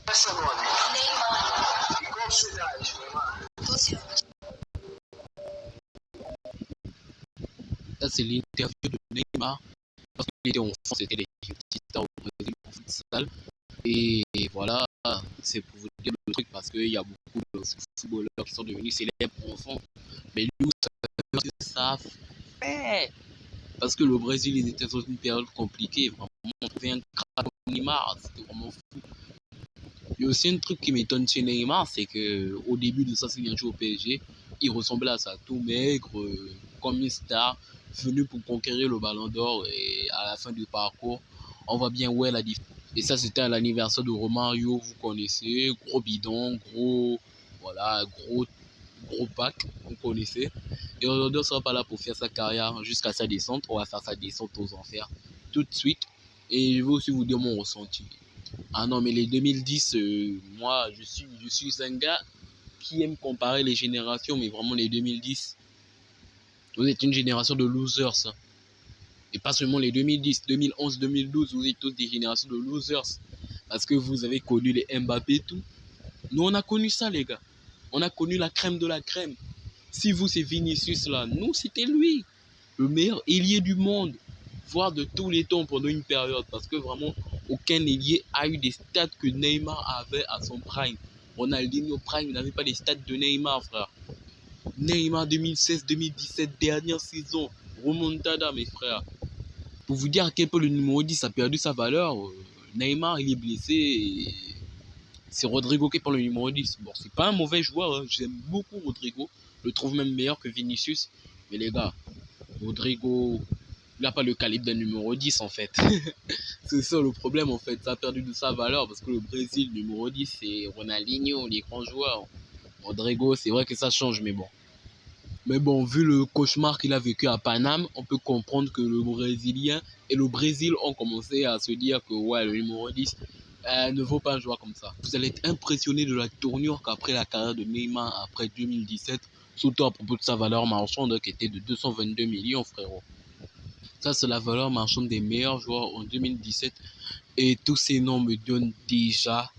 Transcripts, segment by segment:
Barcelona. Neymar. E qual cidade, Neymar? Ça, c'est l'interview de Neymar. Parce qu'il était enfant, c'était les petits stars au Brésil en futsal. Et voilà, c'est pour vous dire le truc parce qu'il y a beaucoup de footballeurs qui sont devenus célèbres enfants. Mais nous, ça fait. Parce que le Brésil, il était dans une période compliquée. Vraiment, on trouvait un crack comme Neymar. C'était vraiment fou. Il y a aussi un truc qui m'étonne chez Neymar, c'est qu'au début de sa signature au PSG, il ressemblait à ça, tout maigre, comme une star, venu pour conquérir le ballon d'or. Et à la fin du parcours, on voit bien où est la différence. Et ça, c'était à l'anniversaire de Romario, vous connaissez, gros bidon, gros, voilà, gros pack, vous connaissez. Et Ronaldo ne sera pas là pour faire sa carrière jusqu'à sa descente. On va faire sa descente aux enfers tout de suite. Et je vais aussi vous dire mon ressenti. Ah non, mais les 2010, moi, je suis un gars qui aime comparer les générations, mais vraiment les 2010. Vous êtes une génération de losers, ça. Et pas seulement les 2010, 2011, 2012, vous êtes tous des générations de losers. Parce que vous avez connu les Mbappé et tout. Nous, on a connu ça, les gars. On a connu la crème de la crème. Si vous, c'est Vinicius là, nous, c'était lui. Le meilleur ailier du monde. Voire de tous les temps pendant une période. Parce que vraiment, aucun ailier a eu des stats que Neymar avait à son prime. Ronaldinho prime n'avait pas les stats de Neymar, frère. Neymar 2016-2017, dernière saison. Remontada, mes frères. Pour vous dire à quel point le numéro 10 a perdu sa valeur, Neymar, il est blessé. Et c'est Rodrigo qui prend le numéro 10. Bon, c'est pas un mauvais joueur, hein. J'aime beaucoup Rodrigo. Je le trouve même meilleur que Vinicius. Mais les gars, Rodrigo, il n'a pas le calibre d'un numéro 10 en fait. C'est ça le problème en fait. Ça a perdu de sa valeur parce que le Brésil, numéro 10, c'est Ronaldinho, les grands joueurs. Rodrigo, c'est vrai que ça change, mais bon. Mais bon, vu le cauchemar qu'il a vécu à Paname, on peut comprendre que le Brésilien et le Brésil ont commencé à se dire que ouais, le numéro 10 ne vaut pas un joueur comme ça. Vous allez être impressionné de la tournure qu'après la carrière de Neymar après 2017, surtout à propos de sa valeur marchande qui était de 222 millions, frérot. Ça, c'est la valeur marchande des meilleurs joueurs en 2017. Et tous ces noms me donnent déjà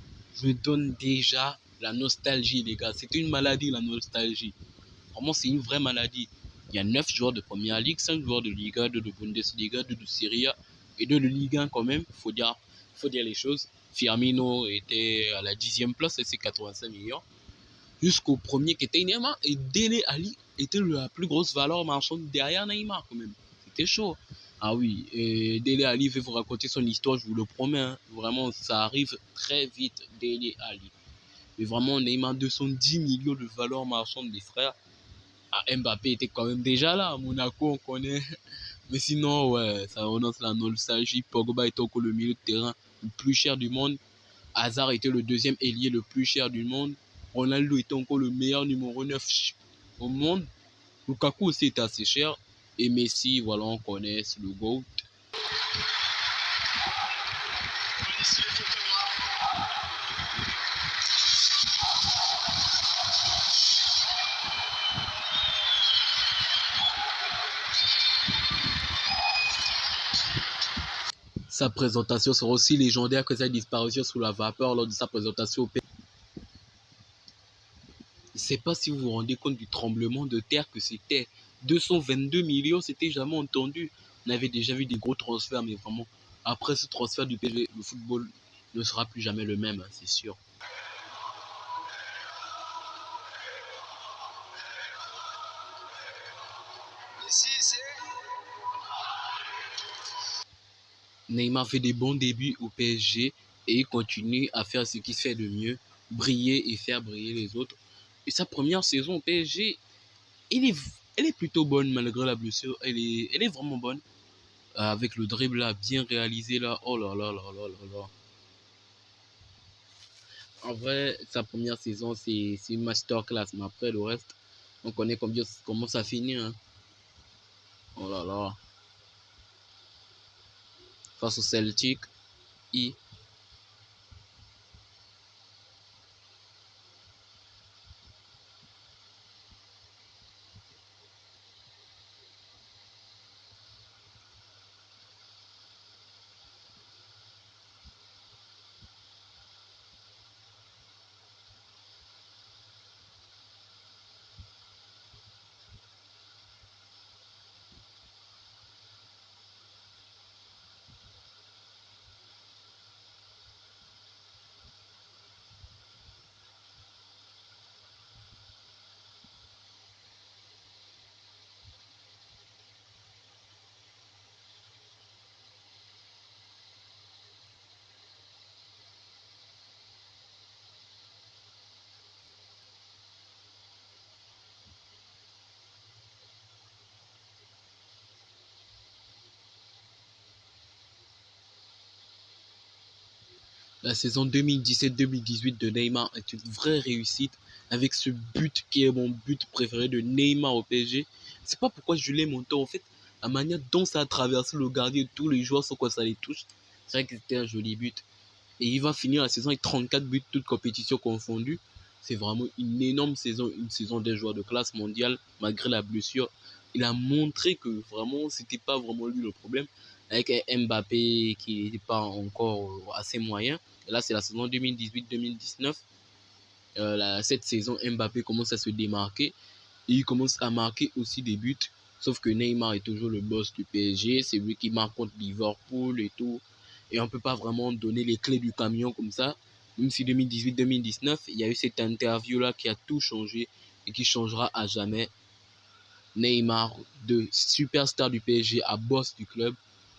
la nostalgie, les gars. C'est une maladie, la nostalgie. Vraiment, c'est une vraie maladie. Il y a 9 joueurs de Première Ligue, 5 joueurs de Liga, 2 de Bundesliga, 2 de Serie A et 2 de Ligue 1 quand même. Faut dire les choses. Firmino était à la 10e place et c'est 85 millions. Jusqu'au premier qui était Neymar. Et Dele Ali était la plus grosse valeur marchande derrière Neymar quand même. C'était chaud. Ah oui, et Dele Ali va vous raconter son histoire, je vous le promets. Hein. Vraiment, ça arrive très vite, Dele Ali. Mais vraiment, Neymar 210 millions de valeur marchande des frères. Ah, Mbappé était quand même déjà là. À Monaco, on connaît. Mais sinon, ouais, ça renonce la nostalgie. Pogba était encore le milieu de terrain le plus cher du monde. Hazard était le deuxième ailier le plus cher du monde. Ronaldo était encore le meilleur numéro 9 au monde. Lukaku aussi était assez cher. Et Messi, voilà, on connaît, c'est le GOAT. Sa présentation sera aussi légendaire que sa disparition sous la vapeur lors de sa présentation au pays. Je ne sais pas si vous vous rendez compte du tremblement de terre que c'était. 222 millions, c'était jamais entendu. On avait déjà vu des gros transferts, mais vraiment, après ce transfert du PSG, le football ne sera plus jamais le même, hein, c'est sûr. Neymar fait des bons débuts au PSG et il continue à faire ce qu'il fait de mieux, briller et faire briller les autres. Et sa première saison au PSG, elle est, elle est plutôt bonne malgré la blessure. Elle est vraiment bonne. Avec le dribble là, bien réalisé là. Oh là là là là là là. En vrai, sa première saison, c'est une masterclass. Mais après, le reste, on connaît comment ça finit. Hein. Oh là là. Face au Celtic, il La saison 2017-2018 de Neymar est une vraie réussite avec ce but qui est mon but préféré de Neymar au PSG. C'est pas pourquoi je l'ai monté en fait. La manière dont ça a traversé le gardien de tous les joueurs sans quoi ça les touche. C'est vrai que c'était un joli but. Et il va finir la saison avec 34 buts, toutes compétitions confondues. C'est vraiment une énorme saison, une saison d'un joueur de classe mondiale, malgré la blessure. Il a montré que vraiment, c'était pas vraiment lui le problème. Avec un Mbappé qui n'était pas encore assez moyen. Et là, c'est la saison 2018-2019. Cette saison, Mbappé commence à se démarquer. Et il commence à marquer aussi des buts. Sauf que Neymar est toujours le boss du PSG. C'est lui qui marque contre Liverpool et tout. Et on ne peut pas vraiment donner les clés du camion comme ça. Même si 2018-2019, il y a eu cette interview-là qui a tout changé et qui changera à jamais. Neymar, de superstar du PSG à boss du club,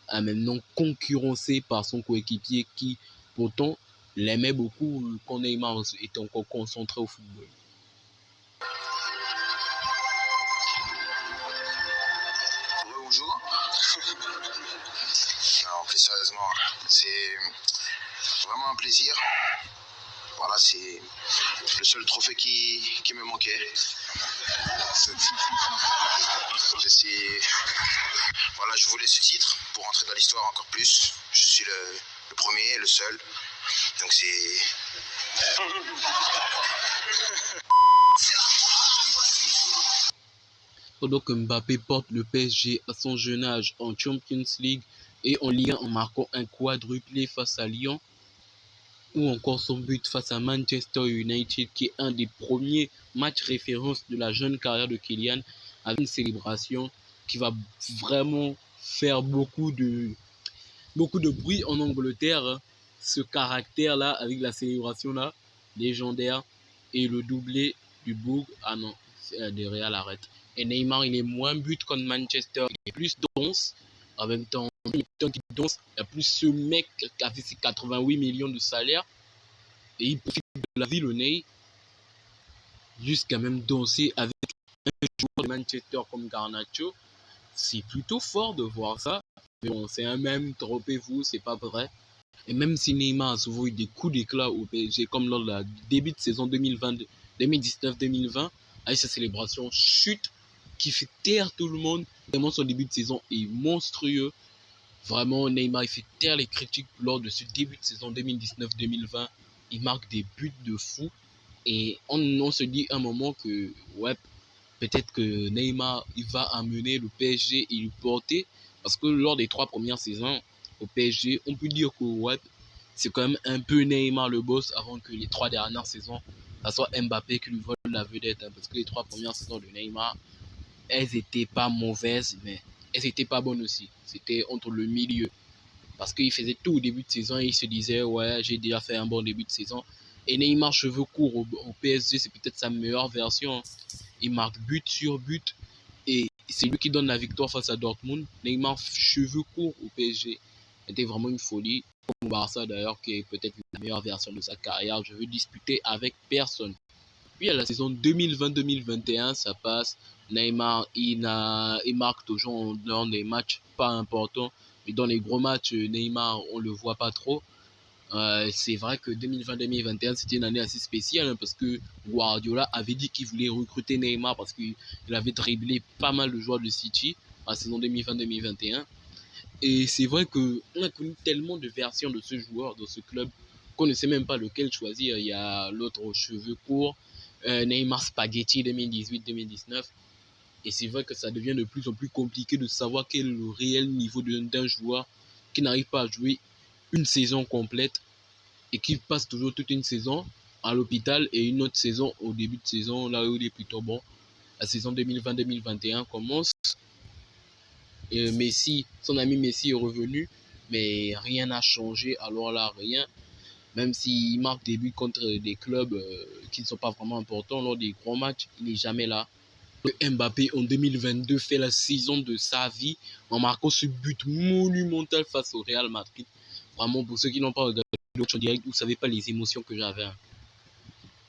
a maintenant concurrencé par son coéquipier qui, pourtant, l'aimait beaucoup quand Neymar était encore concentré au football. Bonjour. Non, plus sérieusement, c'est vraiment un plaisir. Voilà, c'est le seul trophée qui me manquait. Voilà, je voulais ce titre pour entrer dans l'histoire encore plus. Je suis le premier, le seul. Donc c'est... Pendant que Mbappé porte le PSG à son jeune âge en Champions League et en Ligue 1 en marquant un quadruplé face à Lyon, ou encore son but face à Manchester United, qui est un des premiers matchs références de la jeune carrière de Kylian, avec une célébration qui va vraiment faire beaucoup de bruit en Angleterre. Ce caractère-là, avec la célébration-là, légendaire, et le doublé du Bourg. Ah non, de Real arrête. Et Neymar, il est moins but contre Manchester, il est plus dense. En même temps, il y a plus ce mec qui a fait ses 88 millions de salaire et il profite de la vie, le Ney, jusqu'à même danser avec un joueur de Manchester comme Garnacho. C'est plutôt fort de voir ça. Mais bon, c'est un même, trompez-vous, c'est pas vrai. Et même si Neymar a souvent eu des coups d'éclat au PSG, comme lors de la début de saison 2019-2020, avec sa célébration chute qui fait taire tout le monde. Vraiment, son début de saison est monstrueux. Vraiment, Neymar, il fait taire les critiques lors de ce début de saison 2019-2020. Il marque des buts de fou. Et on se dit à un moment que, ouais, peut-être que Neymar, il va amener le PSG et le porter. Parce que lors des 3 premières saisons au PSG, on peut dire que, ouais, c'est quand même un peu Neymar le boss avant que les 3 dernières saisons, ça soit Mbappé qui lui vole la vedette. Hein, parce que les 3 premières saisons de Neymar, elles n'étaient pas mauvaises, mais elles n'étaient pas bonnes aussi. C'était entre le milieu. Parce qu'il faisait tout au début de saison et il se disait, ouais, j'ai déjà fait un bon début de saison. Et Neymar, cheveux courts au PSG, c'est peut-être sa meilleure version. Il marque but sur but et c'est lui qui donne la victoire face à Dortmund. Neymar, cheveux courts au PSG, c'était vraiment une folie. Comme Barça d'ailleurs, qui est peut-être la meilleure version de sa carrière. Je veux disputer avec personne. Puis à la saison 2020-2021, ça passe. Neymar, il marque toujours dans des matchs pas importants. Mais dans les gros matchs, Neymar, on ne le voit pas trop. C'est vrai que 2020-2021, c'était une année assez spéciale hein, parce que Guardiola avait dit qu'il voulait recruter Neymar parce qu'il avait dribblé pas mal de joueurs de City en saison 2020-2021. Et c'est vrai qu'on a connu tellement de versions de ce joueur dans ce club qu'on ne sait même pas lequel choisir. Il y a l'autre aux cheveux courts, Neymar Spaghetti 2018-2019. Et c'est vrai que ça devient de plus en plus compliqué de savoir quel est le réel niveau d'un joueur qui n'arrive pas à jouer une saison complète et qui passe toujours toute une saison à l'hôpital et une autre saison au début de saison, là où il est plutôt bon. La saison 2020-2021 commence. Et Messi, son ami Messi est revenu, mais rien n'a changé. Alors là, rien. Même s'il marque des buts contre des clubs qui ne sont pas vraiment importants lors des gros matchs, il n'est jamais là. Mbappé en 2022 fait la saison de sa vie en marquant ce but monumental face au Real Madrid. Vraiment, pour ceux qui n'ont pas regardé le match en direct, vous ne savez pas les émotions que j'avais.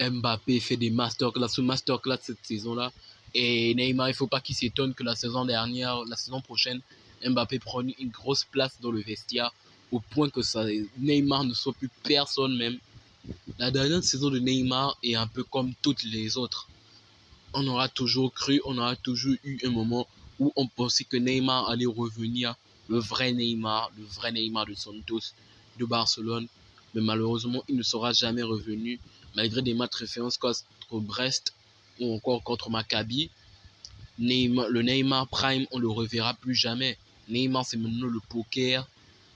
Mbappé fait des masterclass, ce masterclass cette saison-là. Et Neymar, il ne faut pas qu'il s'étonne que la saison prochaine, Mbappé prenne une grosse place dans le vestiaire au point que Neymar ne soit plus personne même. La dernière saison de Neymar est un peu comme toutes les autres. On aura toujours cru, on aura toujours eu un moment où on pensait que Neymar allait revenir, le vrai Neymar de Santos, de Barcelone. Mais malheureusement, il ne sera jamais revenu, malgré des matchs références contre Brest ou encore contre Maccabi. Le Neymar Prime, on ne le reverra plus jamais. Neymar, c'est maintenant le poker,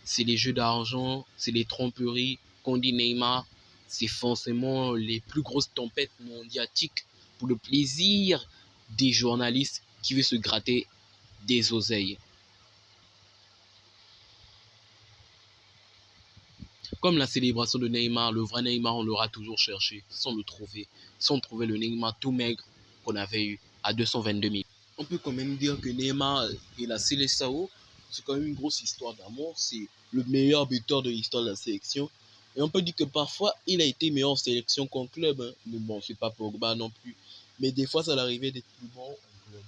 c'est les jeux d'argent, c'est les tromperies. Quand on dit Neymar, c'est forcément les plus grosses tempêtes mondiatiques pour le plaisir des journalistes qui veulent se gratter des oseilles. Comme la célébration de Neymar, le vrai Neymar, on l'aura toujours cherché, sans le trouver. Sans trouver le Neymar tout maigre qu'on avait eu à 222 000. On peut quand même dire que Neymar et la Seleção, c'est quand même une grosse histoire d'amour. C'est le meilleur buteur de l'histoire de la sélection. Et on peut dire que parfois, il a été meilleur en sélection qu'en club. Hein. Mais bon, c'est pas Pogba non plus. Mais des fois, ça l'arrivait d'être plus bon en club.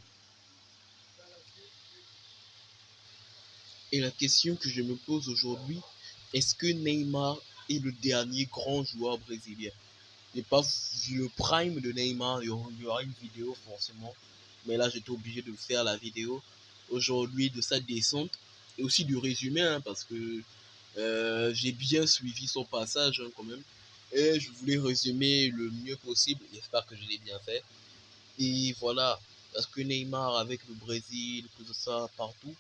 Et la question que je me pose aujourd'hui, est-ce que Neymar est le dernier grand joueur brésilien? Je n'ai pas vu le prime de Neymar, il y aura une vidéo forcément. Mais là, j'étais obligé de faire la vidéo aujourd'hui de sa descente et aussi du résumé, hein, parce que j'ai bien suivi son passage hein, quand même. Et je voulais résumer le mieux possible. J'espère que je l'ai bien fait. Et voilà, parce que Neymar avec le Brésil, tout ça partout,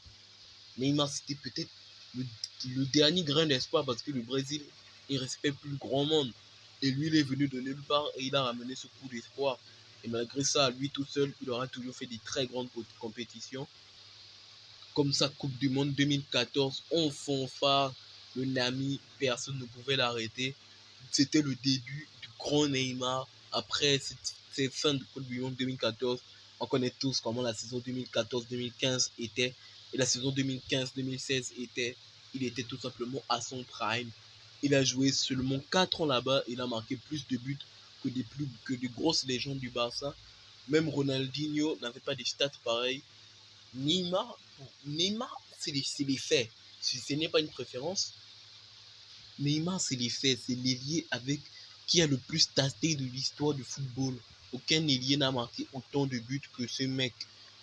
Neymar c'était peut-être le, le dernier grain d'espoir parce que le Brésil, il respecte plus le grand monde. Et lui, il est venu de nulle part et il a ramené ce coup d'espoir. Et malgré ça, lui tout seul, il aura toujours fait des très grandes compétitions. Comme sa Coupe du Monde 2014, on fanfare le Nami, personne ne pouvait l'arrêter. C'était le début du grand Neymar. Après cette fin de Coupe du Monde 2014, on connaît tous comment la saison 2014-2015 était. Et la saison 2015-2016 était. Il était tout simplement à son prime. Il a joué seulement 4 ans là-bas. Il a marqué plus de buts que des grosses légendes du Barça. Même Ronaldinho n'avait pas des stats pareils. Neymar, c'est les faits. Ce n'est pas une préférence. Neymar, c'est les faits. C'est l'ailier avec qui a le plus staté de l'histoire du football. Aucun ailier n'a marqué autant de buts que ce mec.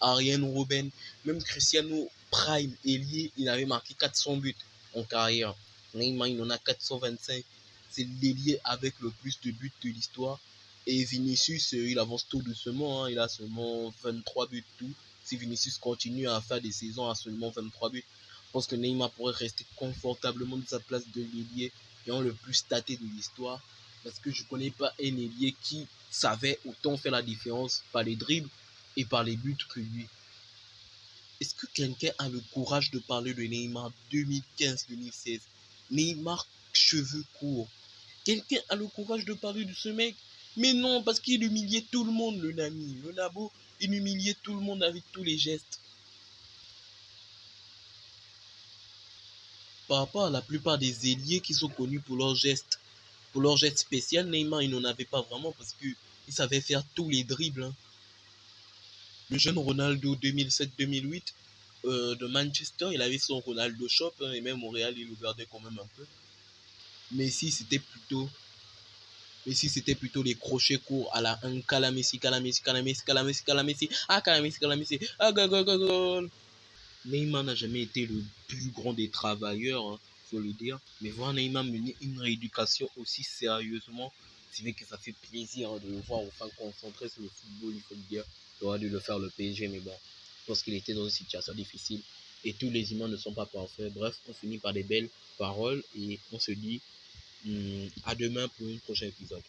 Arjen Robben, même Cristiano Prime, ailier, il avait marqué 400 buts en carrière. Neymar, il en a 425. C'est l'ailier avec le plus de buts de l'histoire. Et Vinicius, il avance tout doucement. Hein. Il a seulement 23 buts tout. Si Vinicius continue à faire des saisons à seulement 23 buts, je pense que Neymar pourrait rester confortablement dans sa place de l'ailier ayant le plus staté de l'histoire. Parce que je ne connais pas un ailier qui savait autant faire la différence par les dribbles et par les buts que lui. Est-ce que quelqu'un a le courage de parler de Neymar 2015-2016? Neymar, cheveux courts. Quelqu'un a le courage de parler de ce mec? Mais non, parce qu'il humiliait tout le monde, le Nami. Le Nabo, il humiliait tout le monde avec tous les gestes. Par rapport à la plupart des ailiers qui sont connus pour leurs gestes spéciaux, Neymar, il n'en avait pas vraiment parce qu'il savait faire tous les dribbles. Hein. Le jeune Ronaldo 2007-2008 de Manchester, il avait son Ronaldo Shop hein, et même au Real, il le gardait quand même un peu. Messi, c'était plutôt les crochets courts à la 1, Calamessi, ah, gol. Neymar n'a jamais été le plus grand des travailleurs, hein, faut le dire. Mais voir Neymar mener une rééducation aussi sérieusement, c'est vrai que ça fait plaisir hein, de le voir enfin concentré sur le football, il faut le dire. Il aurait dû le faire le PSG, mais bon, je pense qu'il était dans une situation difficile. Et tous les humains ne sont pas parfaits. Bref, on finit par des belles paroles et on se dit à demain pour un prochain épisode.